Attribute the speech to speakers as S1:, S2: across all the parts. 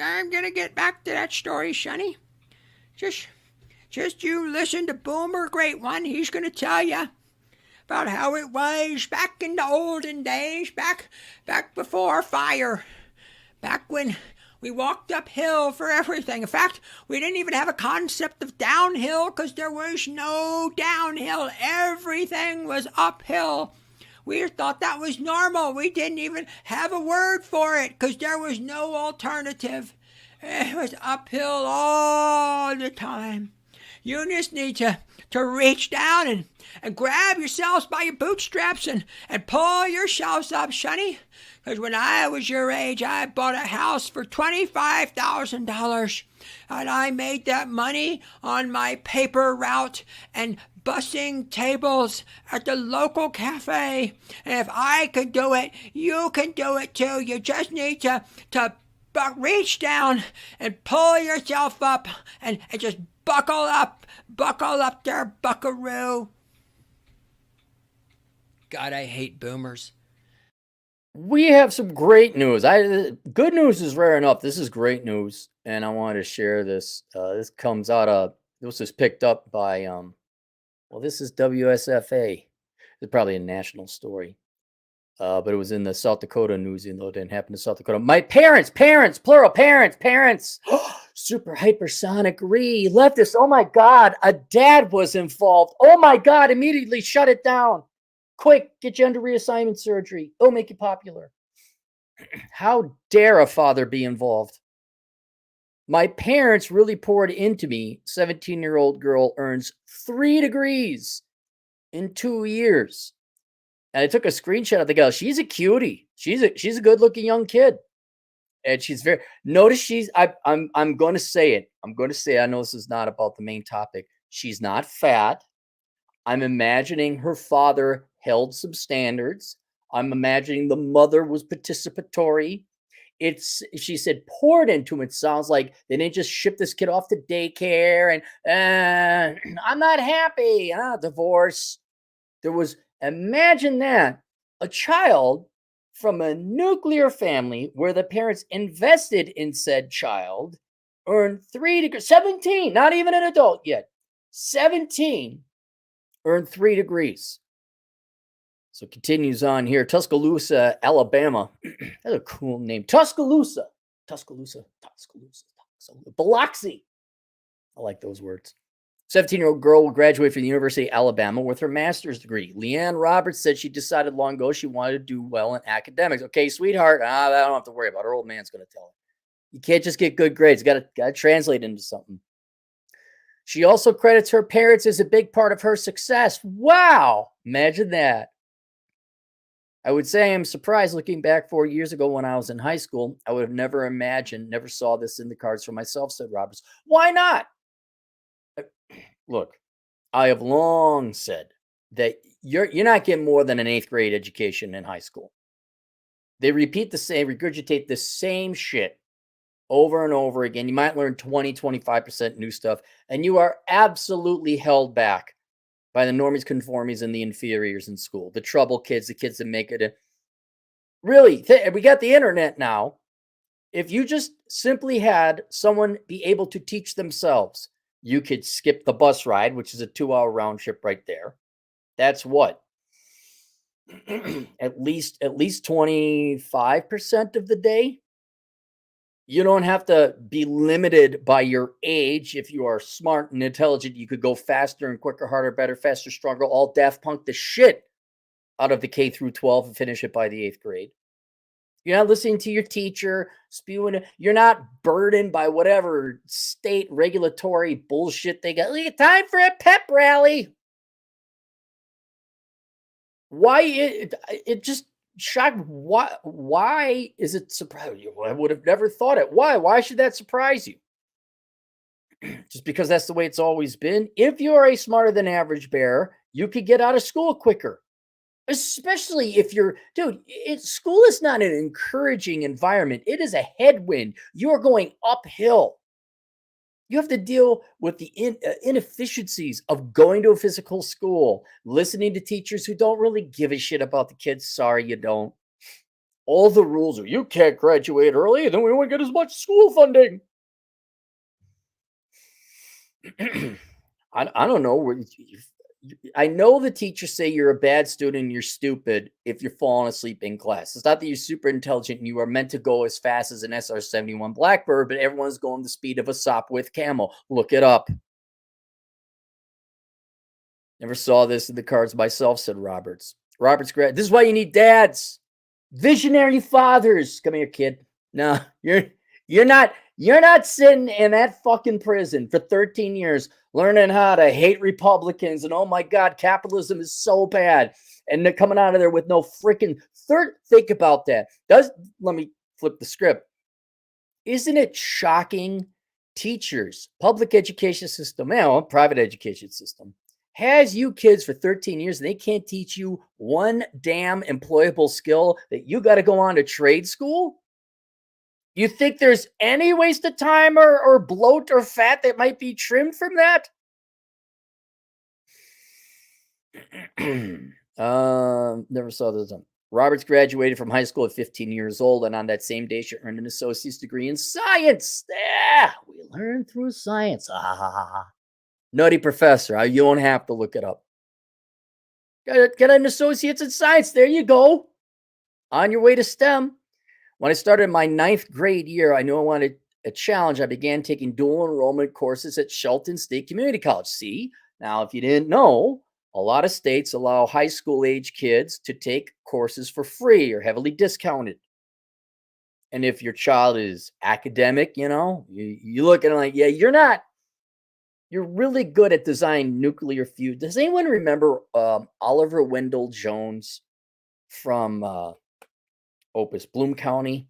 S1: I'm gonna get back to that story, Sonny. Just, just you listen to Boomer Great One. He's gonna tell you about how it was back in the olden days, back before fire, back when we walked uphill for everything. In fact, we didn't even have a concept of downhill because there was no downhill. Everything was uphill. We thought that was normal. We didn't even have a word for it because there was no alternative. It was uphill all the time. You just need to reach down and grab yourselves by your bootstraps and pull yourselves up, Sonny. Because when I was your age, I bought a house for $25,000. And I made that money on my paper route and bussing tables at the local cafe. And if I could do it, you can do it too. You just need to reach down and pull yourself up and just buckle up there, buckaroo. God, I hate boomers.
S2: We have some great news. Good news is rare enough. This is great news, and I wanted to share this. This is picked up by this is WSFA. It's probably a national story. But it was in the South Dakota news, even though it didn't happen in South Dakota. My parents, plural, parents. Super hypersonic leftist. Oh my God, a dad was involved. Oh my God, immediately shut it down. Quick, get you under reassignment surgery. It'll make you popular. How dare a father be involved? My parents really poured into me. 17-year-old girl earns 3 degrees in 2 years. And I took a screenshot of the girl. She's a cutie. She's a good-looking young kid. And she's very notice I'm going to say it. I know this is not about the main topic. She's not fat. I'm imagining her father held some standards. I'm imagining the mother was participatory. She said poured into him. It sounds like they didn't just ship this kid off to daycare and I'm not happy. Divorce. Imagine that. A child from a nuclear family where the parents invested in said child earned 3 degrees, 17, not even an adult yet. 17 earned 3 degrees. So it continues on here. Tuscaloosa, Alabama. That's a cool name. Tuscaloosa. Biloxi. I like those words. 17-year-old girl will graduate from the University of Alabama with her master's degree. Leanne Roberts said she decided long ago she wanted to do well in academics. Okay, sweetheart, I don't have to worry about it. Her old man's going to tell her. You can't just get good grades. Got to translate into something. She also credits her parents as a big part of her success. Wow, imagine that. I would say I'm surprised looking back 4 years ago when I was in high school. I would have never saw this in the cards for myself, said Roberts. Why not? Look, I have long said that you're not getting more than an 8th grade education in high school. They regurgitate the same shit over and over again. You might learn 20-25% new stuff, and you are absolutely held back by the normies, conformies, and the inferiors in school. The trouble kids, the kids that make it. Really, we got the internet now. If you just simply had someone be able to teach themselves, you could skip the bus ride, which is a 2-hour round trip right there. That's what? at least 25% of the day. You don't have to be limited by your age. If you are smart and intelligent, you could go faster and quicker, harder, better, faster, stronger, all Daft Punk the shit out of the K through 12 and finish it by the 8th grade. You're not listening to your teacher spewing. You're not burdened by whatever state regulatory bullshit they got. Time for a pep rally. Why it just shocked. Why is it surprising? I would have never thought it. Why should that surprise you? Just because that's the way it's always been. If you're a smarter than average bear, you could get out of school quicker. Especially if school is not an encouraging environment. It is a headwind. You're going uphill. You have to deal with the inefficiencies of going to a physical school, listening to teachers who don't really give a shit about the kids. Sorry, you don't. All the rules are you can't graduate early, then we won't get as much school funding. I don't know. I know the teachers say you're a bad student and you're stupid if you're falling asleep in class. It's not that you're super intelligent and you are meant to go as fast as an SR-71 Blackbird, but everyone's going the speed of a Sopwith Camel. Look it up. Never saw this in the cards myself, said Roberts. This is why you need dads. Visionary fathers. Come here, kid. No, you're not sitting in that fucking prison for 13 years learning how to hate Republicans and oh my God, capitalism is so bad. And they're coming out of there with no freaking think about that. Let me flip the script. Isn't it shocking? Teachers, public education system, private education system has you kids for 13 years and they can't teach you one damn employable skill that you got to go on to trade school? You think there's any waste of time or bloat or fat that might be trimmed from that? Never saw this one. Roberts graduated from high school at 15 years old, and on that same day, she earned an associate's degree in science. Yeah, we learn through science. Nutty professor. You don't have to look it up. Get an associate's in science. There you go. On your way to STEM. When I started my 9th grade year, I knew I wanted a challenge. I began taking dual enrollment courses at Shelton State Community College. See, now, if you didn't know, a lot of states allow high school age kids to take courses for free or heavily discounted. And if your child is academic, you look at it like, yeah, you're really good at designing nuclear fuel. Does anyone remember Oliver Wendell Jones from Opus Bloom County?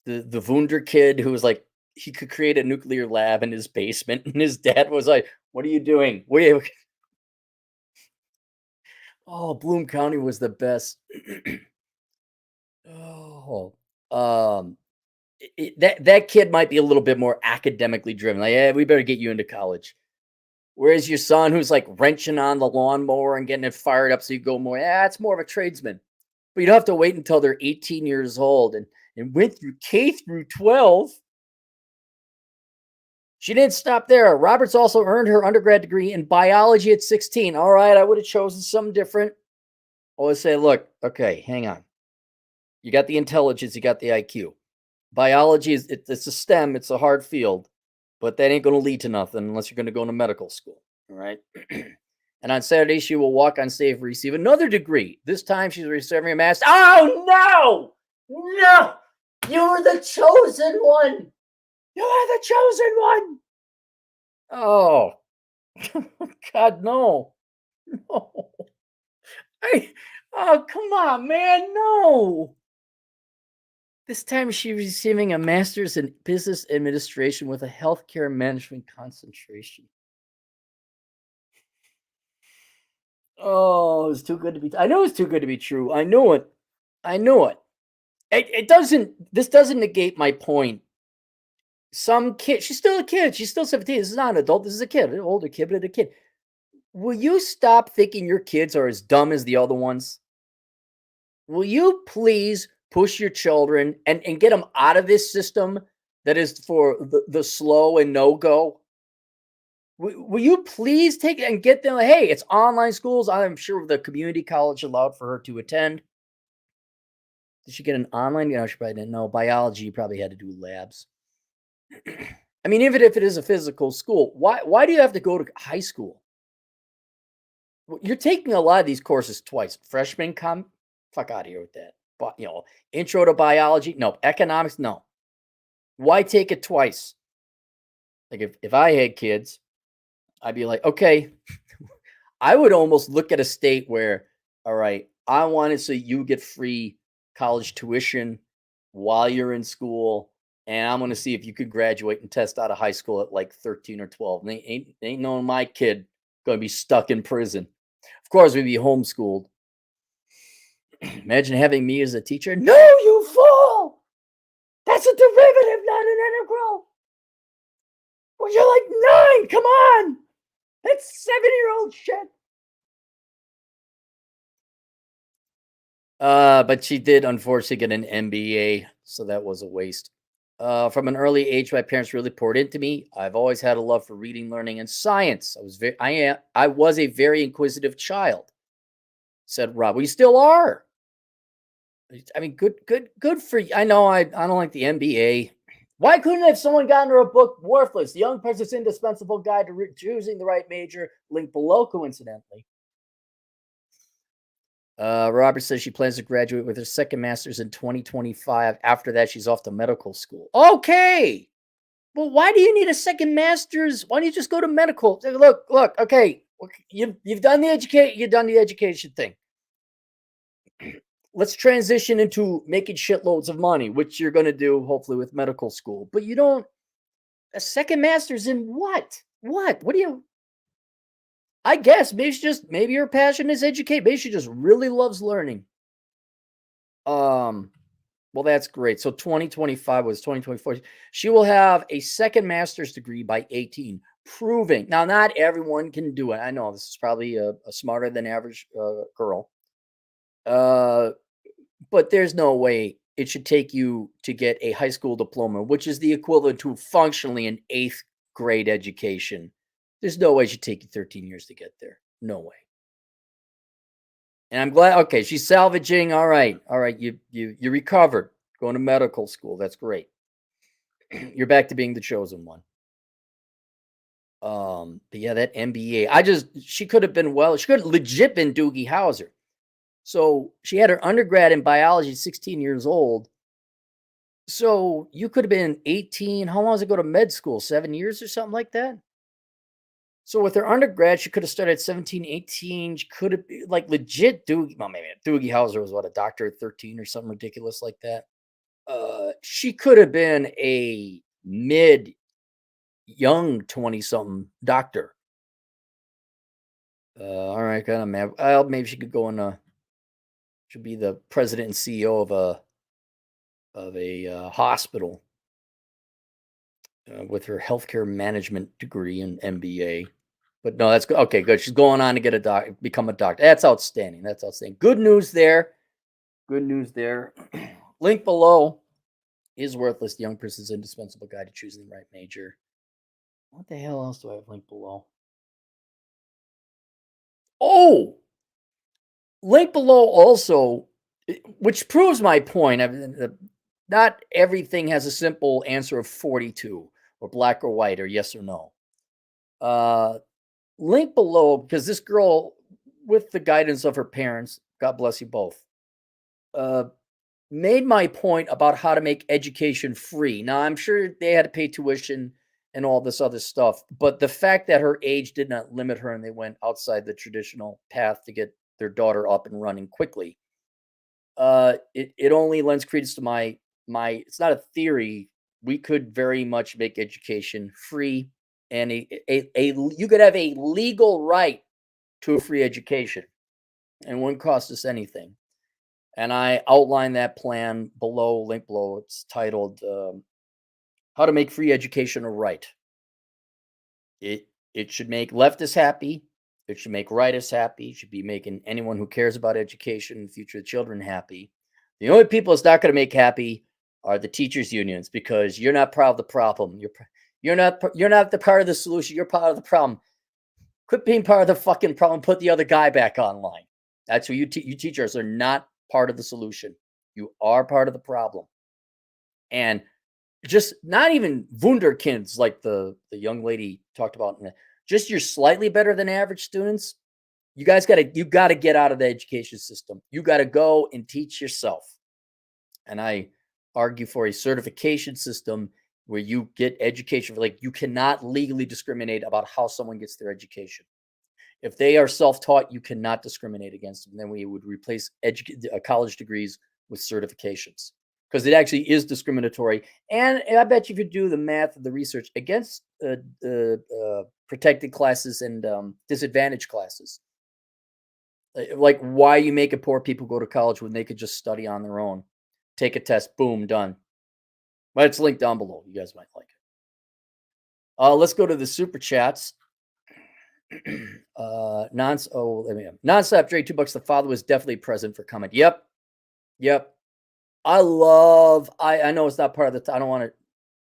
S2: The Wunder kid who was like, he could create a nuclear lab in his basement. And his dad was like, what are you doing? Oh, Bloom County was the best. That kid might be a little bit more academically driven. Like, yeah, we better get you into college. Whereas your son, who's like wrenching on the lawnmower and getting it fired up so you go more, it's more of a tradesman. But you don't have to wait until they're 18 years old and went through K through 12. She didn't stop there. Roberts also earned her undergrad degree in biology at 16. All right, I would have chosen something different. I would say, look, okay, hang on. You got the intelligence, you got the IQ. Biology it's a STEM, it's a hard field, but that ain't going to lead to nothing unless you're going to go into medical school. All right. And on Saturday, she will walk on stage and receive another degree. This time she's receiving a master. Oh, no! No! You were the chosen one! You are the chosen one! Oh. God, no. No. Oh, come on, man. No. This time she's receiving a master's in business administration with a healthcare management concentration. Oh, it's too good to be. I know it's too good to be true. I knew it. This doesn't negate my point. Some kid, she's still a kid. She's still 17. This is not an adult. This is a kid, an older kid, but a kid. Will you stop thinking your kids are as dumb as the other ones? Will you please push your children and get them out of this system that is for the slow and no-go? Will you please take it and get them? Hey, it's online schools. I'm sure the community college allowed for her to attend. Did she get an online? She probably didn't know. Biology, you probably had to do labs. I mean, even if it is a physical school, why do you have to go to high school? You're taking a lot of these courses twice. Freshman fuck out of here with that. But intro to biology, no. Economics, no. Why take it twice? Like if I had kids, I'd be like, okay, I would almost look at a state where, all right, I want it so you get free college tuition while you're in school. And I'm going to see if you could graduate and test out of high school at like 13 or 12. And they ain't knowing my kid going to be stuck in prison. Of course, we'd be homeschooled. Imagine having me as a teacher. No, you fool! That's a derivative, not an integral. Well, you're like 9. Come on. That's 7-year-old shit. But she did unfortunately get an MBA, so that was a waste. From an early age, my parents really poured into me. I've always had a love for reading, learning, and science. I was a very inquisitive child, said Rob. We still are. I mean, good for you. I know I don't like the MBA. Why couldn't have someone gotten her a book, Worthless, The Young Person's Indispensable Guide to Choosing the Right Major, link below, coincidentally. Robert says she plans to graduate with her second master's in 2025. After that, she's off to medical school. Okay. Well, why do you need a second master's? Why don't you just go to medical? Look, okay. You've done the education thing. Let's transition into making shitloads of money, which you're going to do hopefully with medical school. But you don't a second master's in what? What do you I guess maybe her passion is educate. Maybe she just really loves learning. Well, that's great. So 2025 was 2024. She will have a second master's degree by 18, proving now not everyone can do it. I know this is probably a smarter than average girl. But there's no way it should take you to get a high school diploma, which is the equivalent to functionally an eighth grade education. There's no way it should take you 13 years to get there. No way. And I'm glad. Okay, she's salvaging. All right. You recovered. Going to medical school. That's great. You're back to being the chosen one. But yeah, that MBA. She could have been she could have legit been Doogie Howser. So she had her undergrad in biology, 16 years old. So you could have been 18. How long does it go to med school? 7 years or something like that? So with her undergrad, she could have started at 17, 18. She could have like legit Doogie. Well, maybe Doogie Howser was what, a doctor at 13 or something ridiculous like that. She could have been a mid young 20 something doctor. All right, kind of mad. Well, maybe she could go in should be the president and CEO of a hospital with her healthcare management degree and MBA. But no, that's okay. Good. She's going on to get become a doctor. That's outstanding. That's outstanding. Good news there. Good news there. Link below is Worthless. The Young Person's Indispensable Guide to Choosing the Right Major. What the hell else do I have linked below? Oh, link below also, which proves my point. Not everything has a simple answer of 42 or black or white or yes or no. Link below, because this girl, with the guidance of her parents, God bless you both, made my point about how to make education free. Now, I'm sure they had to pay tuition and all this other stuff, but the fact that her age did not limit her and they went outside the traditional path to get their daughter up and running quickly, it only lends credence to my it's not a theory. We could very much make education free, and you could have a legal right to a free education and it wouldn't cost us anything. And I outline that plan below, link below. It's titled How to Make Free Education a Right. It should make leftists happy. It should make rightists happy. It should be making anyone who cares about education and the future of children happy. The only people it's not going to make happy are the teachers unions, because you're not part of the problem. You're not the part of the solution. You're part of the problem. Quit being part of the fucking problem. Put the other guy back online. That's who you teachers are not part of the solution. You are part of the problem. And just not even wunderkinds like the young lady talked about. Just you're slightly better than average students. You got to get out of the education system. You got to go and teach yourself. And I argue for a certification system where you get education. Like, you cannot legally discriminate about how someone gets their education. If they are self-taught, you cannot discriminate against them. Then we would replace college degrees with certifications, because it actually is discriminatory. And I bet you if you do the math of the research against protected classes and disadvantaged classes, like why you making poor people go to college when they could just study on their own, take a test, boom, done. But it's linked down below. You guys might like it. Let's go to the super chats. Nonstop Dre, $2. The father was definitely present for comment. Yep. Yep. I know it's not part of the I don't want to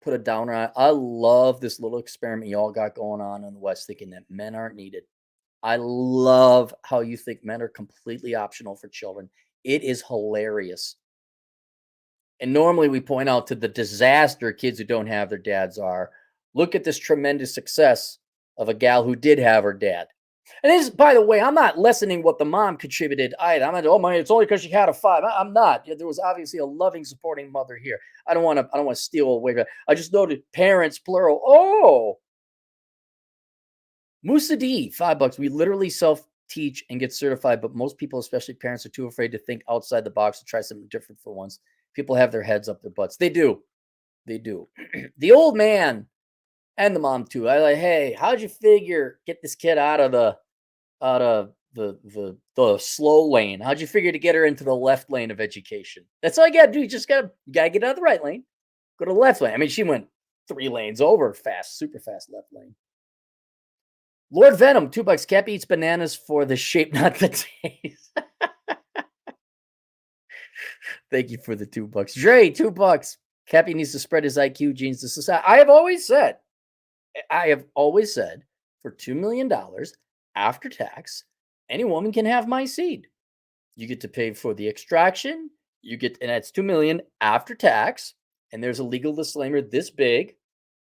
S2: put a downer on it. I love this little experiment y'all got going on in the West, thinking that men aren't needed. I love how you think men are completely optional for children. It is hilarious. And normally we point out to the disaster kids who don't have their dads are. Look at this tremendous success of a gal who did have her dad. And this, by the way, I'm not lessening what the mom contributed either. I'm not, oh my, it's only because she had a five. I'm not. There was obviously a loving, supporting mother here. I don't want to steal away. I just noted parents, plural. Oh, Musa D, $5. We literally self-teach and get certified, but most people, especially parents, are too afraid to think outside the box and try something different for once. People have their heads up their butts. They do. They do. The old man and the mom too. I like, hey, how'd you figure get this kid out of the slow lane? How'd you figure to get her into the left lane of education? That's all you gotta do. You gotta get out of the right lane. Go to the left lane. I mean, she went 3 lanes over fast, super fast left lane. Lord Venom, $2. Cap eats bananas for the shape, not the taste. Thank you for the $2. Dre, $2. Cappy needs to spread his IQ genes to society. I have always said, for $2 million after tax, any woman can have my seed. You get to pay for the extraction. And that's $2 million after tax. And there's a legal disclaimer this big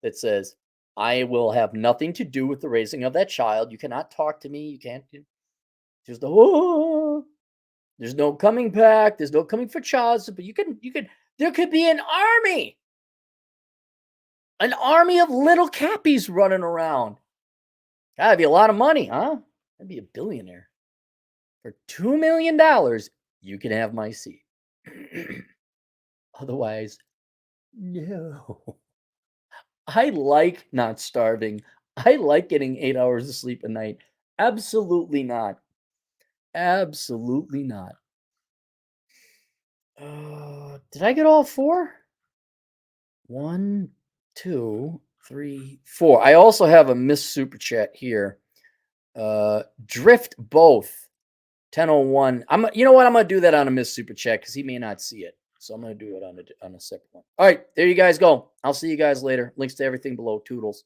S2: that says, I will have nothing to do with the raising of that child. You cannot talk to me. You can't. There's no coming back. There's no coming for child. But there could be an army of little Cappies running around. That'd be a lot of money, huh? I'd be a billionaire. For $2 million, you can have my seat. Otherwise, no. I like not starving. I like getting 8 hours of sleep a night. Absolutely not. Absolutely not. Did I get all 4? 1, 2, 3, 4. I also have a missed super chat here. Drift both. 1001. You know what? I'm gonna do that on a missed super chat because he may not see it. So I'm gonna do it on a separate one. All right, there you guys go. I'll see you guys later. Links to everything below. Toodles.